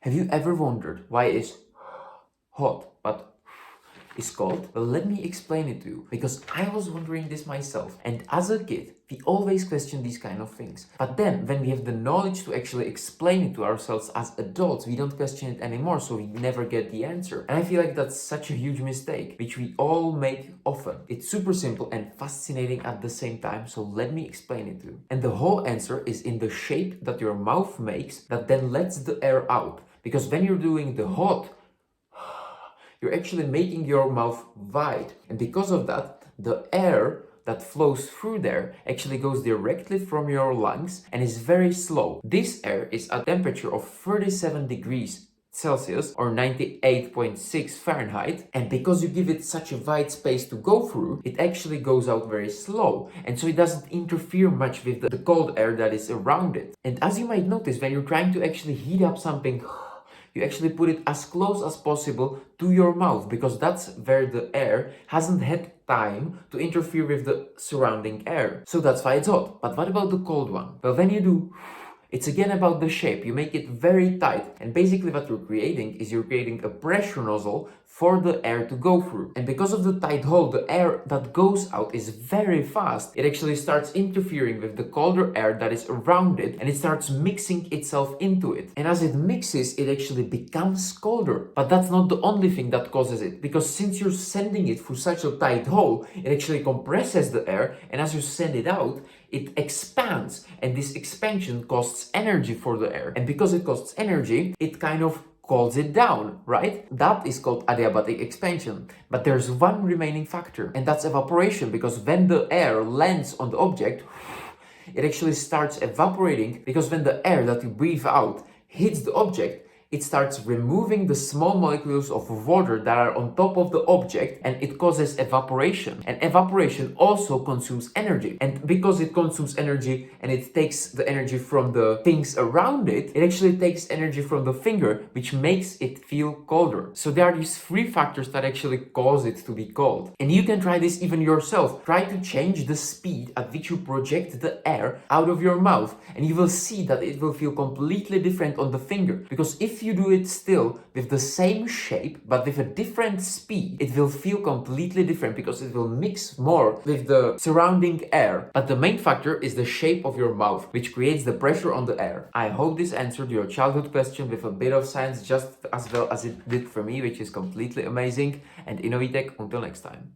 Have you ever wondered why it's hot but is cold? Well, let me explain it to you, because I was wondering this myself. And as a kid, we always question these kind of things. But then, when we have the knowledge to actually explain it to ourselves as adults, we don't question it anymore, so we never get the answer. And I feel like that's such a huge mistake, which we all make often. It's super simple and fascinating at the same time, so let me explain it to you. And the whole answer is in the shape that your mouth makes that then lets the air out. Because when you're doing the hot, you're actually making your mouth wide. And because of that, the air that flows through there actually goes directly from your lungs and is very slow. This air is at a temperature of 37 degrees Celsius or 98.6 Fahrenheit, and because you give it such a wide space to go through, it actually goes out very slow, and so it doesn't interfere much with the cold air that is around it. And as you might notice, when you're trying to actually heat up something, you actually put it as close as possible to your mouth, because that's where the air hasn't had time to interfere with the surrounding air. So that's why it's hot. But what about the cold one? Well, when you do, it's again about the shape. You make it very tight, and basically what you're creating is you're creating a pressure nozzle for the air to go through. And because of the tight hole, the air that goes out is very fast. It actually starts interfering with the colder air that is around it, and it starts mixing itself into it. And as it mixes, it actually becomes colder. But that's not the only thing that causes it, because since you're sending it through such a tight hole, it actually compresses the air, and as you send it out, it expands, and this expansion costs energy for the air. And because it costs energy, it kind of cools it down, right? That is called adiabatic expansion. But there's one remaining factor, and that's evaporation, because when the air lands on the object, it actually starts evaporating, because when the air that you breathe out hits the object, it starts removing the small molecules of water that are on top of the object, and it causes evaporation. And evaporation also consumes energy. And because it consumes energy and it takes the energy from the things around it, it actually takes energy from the finger, which makes it feel colder. So there are these three factors that actually cause it to be cold. And you can try this even yourself. Try to change the speed at which you project the air out of your mouth, and you will see that it will feel completely different on the finger. Because if you do it still with the same shape but with a different speed, it will feel completely different, because it will mix more with the surrounding air. But the main factor is the shape of your mouth, which creates the pressure on the air. I hope this answered your childhood question with a bit of science, just as well as it did for me, which is completely amazing. And Innovitech, until next time.